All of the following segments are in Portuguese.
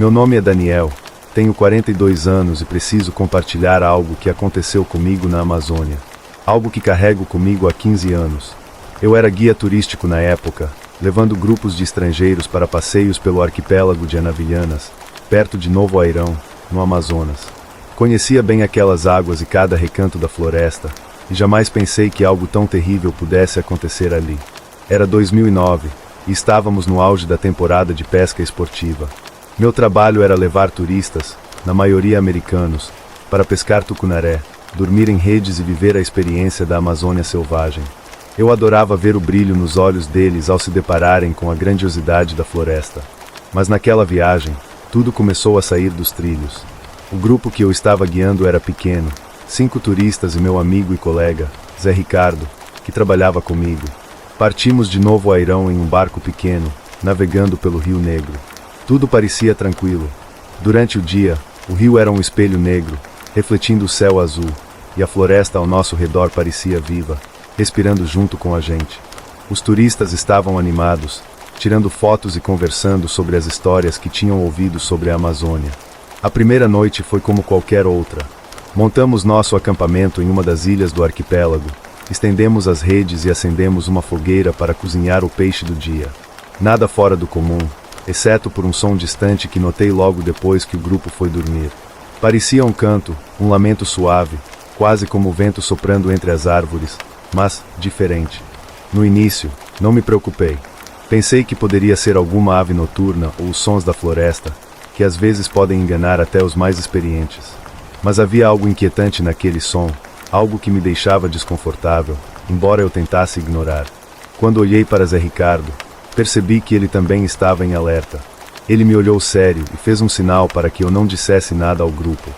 Meu nome é Daniel, tenho 42 anos e preciso compartilhar algo que aconteceu comigo na Amazônia. Algo que carrego comigo há 15 anos. Eu era guia turístico na época, levando grupos de estrangeiros para passeios pelo arquipélago de Anavilhanas, perto de Novo Airão, no Amazonas. Conhecia bem aquelas águas e cada recanto da floresta, e jamais pensei que algo tão terrível pudesse acontecer ali. Era 2009, e estávamos no auge da temporada de pesca esportiva. Meu trabalho era levar turistas, na maioria americanos, para pescar tucunaré, dormir em redes e viver a experiência da Amazônia selvagem. Eu adorava ver o brilho nos olhos deles ao se depararem com a grandiosidade da floresta. Mas naquela viagem, tudo começou a sair dos trilhos. O grupo que eu estava guiando era pequeno, 5 turistas e meu amigo e colega, Zé Ricardo, que trabalhava comigo. Partimos de Novo Airão em um barco pequeno, navegando pelo Rio Negro. Tudo parecia tranquilo. Durante o dia, o rio era um espelho negro, refletindo o céu azul, e a floresta ao nosso redor parecia viva, respirando junto com a gente. Os turistas estavam animados, tirando fotos e conversando sobre as histórias que tinham ouvido sobre a Amazônia. A primeira noite foi como qualquer outra. Montamos nosso acampamento em uma das ilhas do arquipélago, estendemos as redes e acendemos uma fogueira para cozinhar o peixe do dia. Nada fora do comum, exceto por um som distante que notei logo depois que o grupo foi dormir. Parecia um canto, um lamento suave, quase como o vento soprando entre as árvores, mas diferente. No início, não me preocupei. Pensei que poderia ser alguma ave noturna ou os sons da floresta, que às vezes podem enganar até os mais experientes. Mas havia algo inquietante naquele som, algo que me deixava desconfortável, embora eu tentasse ignorar. Quando olhei para Zé Ricardo, percebi que ele também estava em alerta. Ele me olhou sério e fez um sinal para que eu não dissesse nada ao grupo.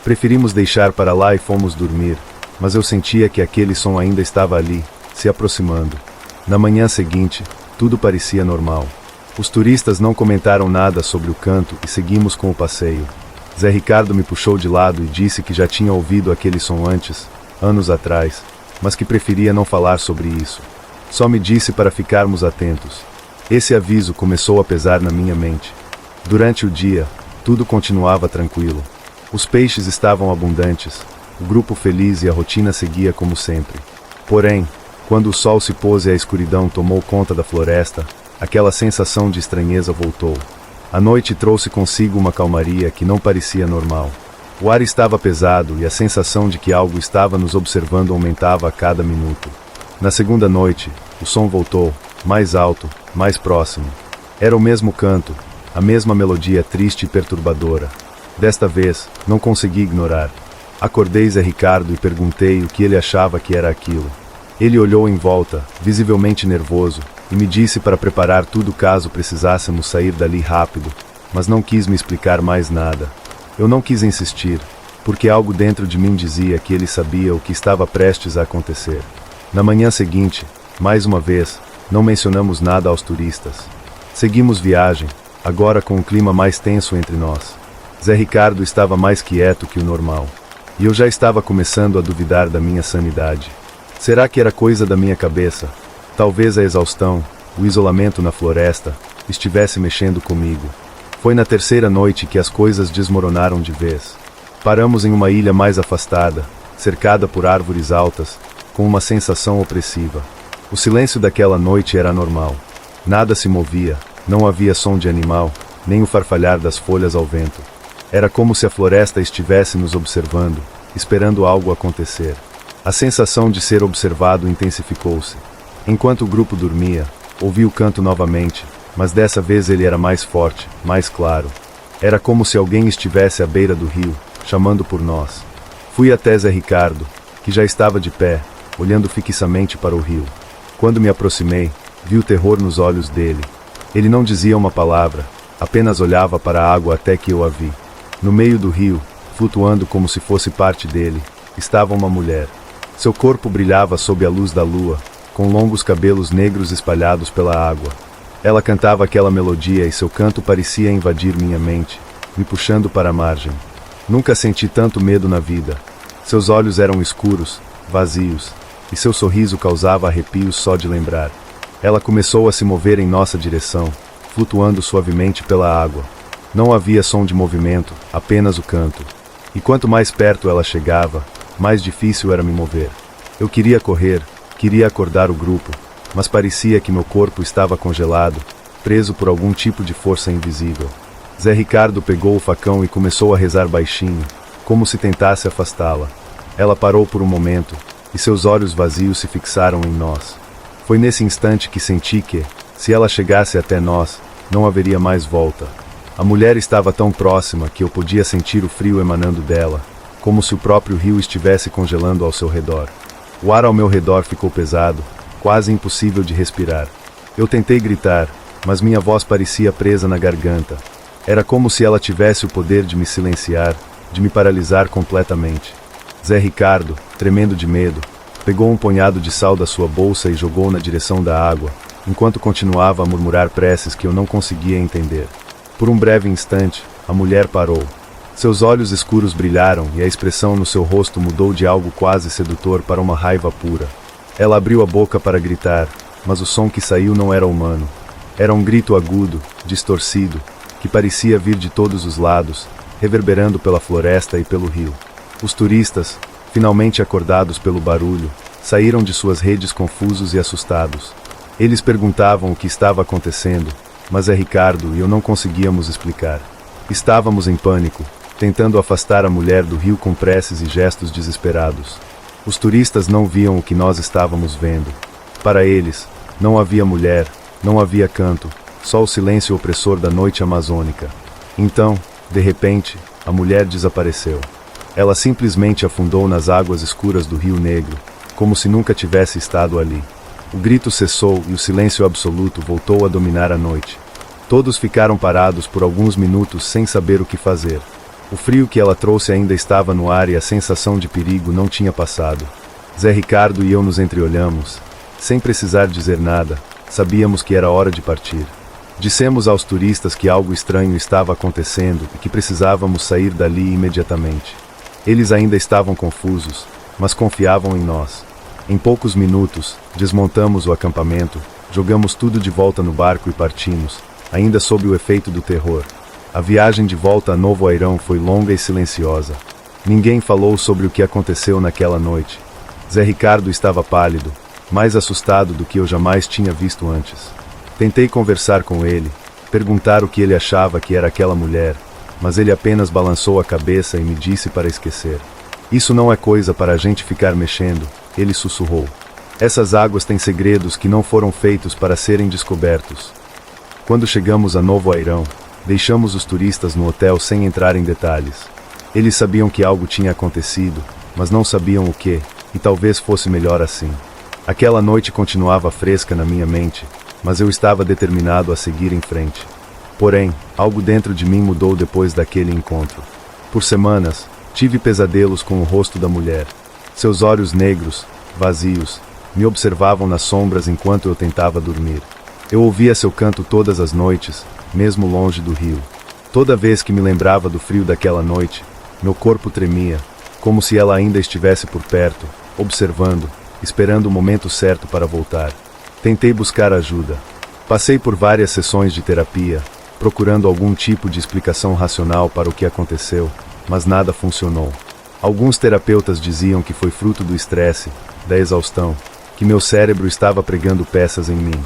Preferimos deixar para lá e fomos dormir, mas eu sentia que aquele som ainda estava ali, se aproximando. Na manhã seguinte, tudo parecia normal. Os turistas não comentaram nada sobre o canto e seguimos com o passeio. Zé Ricardo me puxou de lado e disse que já tinha ouvido aquele som antes, anos atrás, mas que preferia não falar sobre isso. Só me disse para ficarmos atentos. Esse aviso começou a pesar na minha mente. Durante o dia, tudo continuava tranquilo. Os peixes estavam abundantes, o grupo feliz e a rotina seguia como sempre. Porém, quando o sol se pôs e a escuridão tomou conta da floresta, aquela sensação de estranheza voltou. A noite trouxe consigo uma calmaria que não parecia normal. O ar estava pesado e a sensação de que algo estava nos observando aumentava a cada minuto. Na segunda noite, o som voltou, mais alto, mais próximo. Era o mesmo canto, a mesma melodia triste e perturbadora. Desta vez, não consegui ignorar. Acordei Zé Ricardo e perguntei o que ele achava que era aquilo. Ele olhou em volta, visivelmente nervoso, e me disse para preparar tudo caso precisássemos sair dali rápido, mas não quis me explicar mais nada. Eu não quis insistir, porque algo dentro de mim dizia que ele sabia o que estava prestes a acontecer. Na manhã seguinte, mais uma vez, não mencionamos nada aos turistas. Seguimos viagem, agora com o clima mais tenso entre nós. Zé Ricardo estava mais quieto que o normal, e eu já estava começando a duvidar da minha sanidade. Será que era coisa da minha cabeça? Talvez a exaustão, o isolamento na floresta, estivesse mexendo comigo. Foi na terceira noite que as coisas desmoronaram de vez. Paramos em uma ilha mais afastada, cercada por árvores altas, com uma sensação opressiva. O silêncio daquela noite era anormal. Nada se movia, não havia som de animal, nem o farfalhar das folhas ao vento. Era como se a floresta estivesse nos observando, esperando algo acontecer. A sensação de ser observado intensificou-se. Enquanto o grupo dormia, ouvi o canto novamente, mas dessa vez ele era mais forte, mais claro. Era como se alguém estivesse à beira do rio, chamando por nós. Fui até Zé Ricardo, que já estava de pé, olhando fixamente para o rio. Quando me aproximei, vi o terror nos olhos dele. Ele não dizia uma palavra, apenas olhava para a água até que eu a vi. No meio do rio, flutuando como se fosse parte dele, estava uma mulher. Seu corpo brilhava sob a luz da lua, com longos cabelos negros espalhados pela água. Ela cantava aquela melodia e seu canto parecia invadir minha mente, me puxando para a margem. Nunca senti tanto medo na vida. Seus olhos eram escuros, vazios, e seu sorriso causava arrepios só de lembrar. Ela começou a se mover em nossa direção, flutuando suavemente pela água. Não havia som de movimento, apenas o canto. E quanto mais perto ela chegava, mais difícil era me mover. Eu queria correr, queria acordar o grupo, mas parecia que meu corpo estava congelado, preso por algum tipo de força invisível. Zé Ricardo pegou o facão e começou a rezar baixinho, como se tentasse afastá-la. Ela parou por um momento, e seus olhos vazios se fixaram em nós. Foi nesse instante que senti que, se ela chegasse até nós, não haveria mais volta. A mulher estava tão próxima que eu podia sentir o frio emanando dela, como se o próprio rio estivesse congelando ao seu redor. O ar ao meu redor ficou pesado, quase impossível de respirar. Eu tentei gritar, mas minha voz parecia presa na garganta. Era como se ela tivesse o poder de me silenciar, de me paralisar completamente. Zé Ricardo, tremendo de medo, pegou um punhado de sal da sua bolsa e jogou na direção da água, enquanto continuava a murmurar preces que eu não conseguia entender. Por um breve instante, a mulher parou. Seus olhos escuros brilharam e a expressão no seu rosto mudou de algo quase sedutor para uma raiva pura. Ela abriu a boca para gritar, mas o som que saiu não era humano. Era um grito agudo, distorcido, que parecia vir de todos os lados, reverberando pela floresta e pelo rio. Os turistas, finalmente acordados pelo barulho, saíram de suas redes confusos e assustados. Eles perguntavam o que estava acontecendo, mas é Ricardo e eu não conseguíamos explicar. Estávamos em pânico, tentando afastar a mulher do rio com preces e gestos desesperados. Os turistas não viam o que nós estávamos vendo. Para eles, não havia mulher, não havia canto, só o silêncio opressor da noite amazônica. Então, de repente, a mulher desapareceu. Ela simplesmente afundou nas águas escuras do Rio Negro, como se nunca tivesse estado ali. O grito cessou e o silêncio absoluto voltou a dominar a noite. Todos ficaram parados por alguns minutos sem saber o que fazer. O frio que ela trouxe ainda estava no ar e a sensação de perigo não tinha passado. Zé Ricardo e eu nos entreolhamos. Sem precisar dizer nada, sabíamos que era hora de partir. Dissemos aos turistas que algo estranho estava acontecendo e que precisávamos sair dali imediatamente. Eles ainda estavam confusos, mas confiavam em nós. Em poucos minutos, desmontamos o acampamento, jogamos tudo de volta no barco e partimos, ainda sob o efeito do terror. A viagem de volta a Novo Airão foi longa e silenciosa. Ninguém falou sobre o que aconteceu naquela noite. Zé Ricardo estava pálido, mais assustado do que eu jamais tinha visto antes. Tentei conversar com ele, perguntar o que ele achava que era aquela mulher, mas ele apenas balançou a cabeça e me disse para esquecer. Isso não é coisa para a gente ficar mexendo, ele sussurrou. Essas águas têm segredos que não foram feitos para serem descobertos. Quando chegamos a Novo Airão, deixamos os turistas no hotel sem entrar em detalhes. Eles sabiam que algo tinha acontecido, mas não sabiam o que, e talvez fosse melhor assim. Aquela noite continuava fresca na minha mente, mas eu estava determinado a seguir em frente. Porém, algo dentro de mim mudou depois daquele encontro. Por semanas, tive pesadelos com o rosto da mulher. Seus olhos negros, vazios, me observavam nas sombras enquanto eu tentava dormir. Eu ouvia seu canto todas as noites, mesmo longe do rio. Toda vez que me lembrava do frio daquela noite, meu corpo tremia, como se ela ainda estivesse por perto, observando, esperando o momento certo para voltar. Tentei buscar ajuda. Passei por várias sessões de terapia, procurando algum tipo de explicação racional para o que aconteceu, mas nada funcionou. Alguns terapeutas diziam que foi fruto do estresse, da exaustão, que meu cérebro estava pregando peças em mim.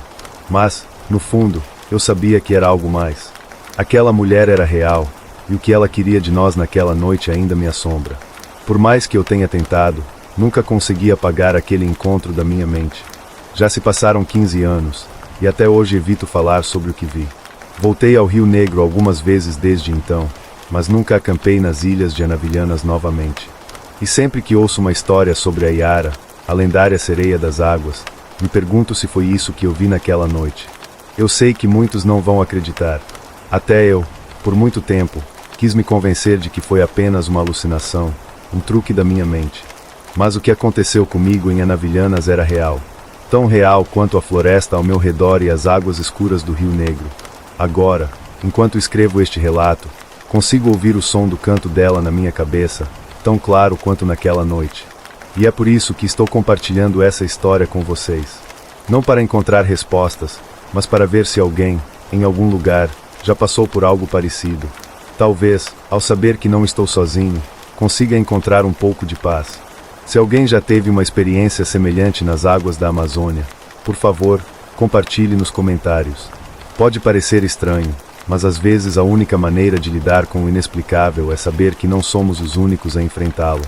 Mas, no fundo, eu sabia que era algo mais. Aquela mulher era real, e o que ela queria de nós naquela noite ainda me assombra. Por mais que eu tenha tentado, nunca consegui apagar aquele encontro da minha mente. Já se passaram 15 anos, e até hoje evito falar sobre o que vi. Voltei ao Rio Negro algumas vezes desde então, mas nunca acampei nas ilhas de Anavilhanas novamente. E sempre que ouço uma história sobre a Iara, a lendária sereia das águas, me pergunto se foi isso que eu vi naquela noite. Eu sei que muitos não vão acreditar. Até eu, por muito tempo, quis me convencer de que foi apenas uma alucinação, um truque da minha mente. Mas o que aconteceu comigo em Anavilhanas era real. Tão real quanto a floresta ao meu redor e as águas escuras do Rio Negro. Agora, enquanto escrevo este relato, consigo ouvir o som do canto dela na minha cabeça, tão claro quanto naquela noite. E é por isso que estou compartilhando essa história com vocês. Não para encontrar respostas, mas para ver se alguém, em algum lugar, já passou por algo parecido. Talvez, ao saber que não estou sozinho, consiga encontrar um pouco de paz. Se alguém já teve uma experiência semelhante nas águas da Amazônia, por favor, compartilhe nos comentários. Pode parecer estranho, mas às vezes a única maneira de lidar com o inexplicável é saber que não somos os únicos a enfrentá-lo.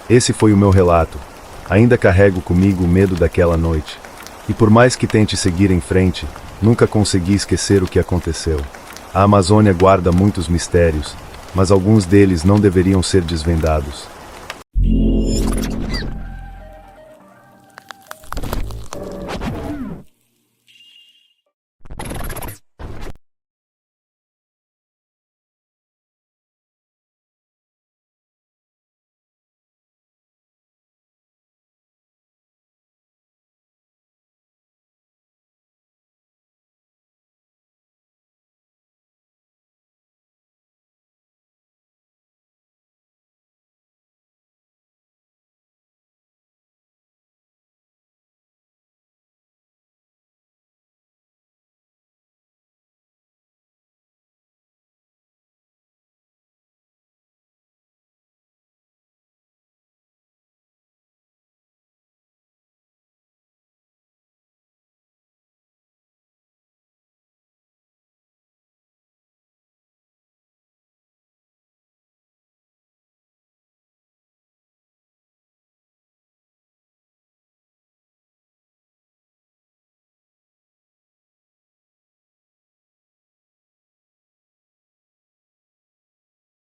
Esse foi o meu relato. Ainda carrego comigo o medo daquela noite. E por mais que tente seguir em frente, nunca consegui esquecer o que aconteceu. A Amazônia guarda muitos mistérios, mas alguns deles não deveriam ser desvendados.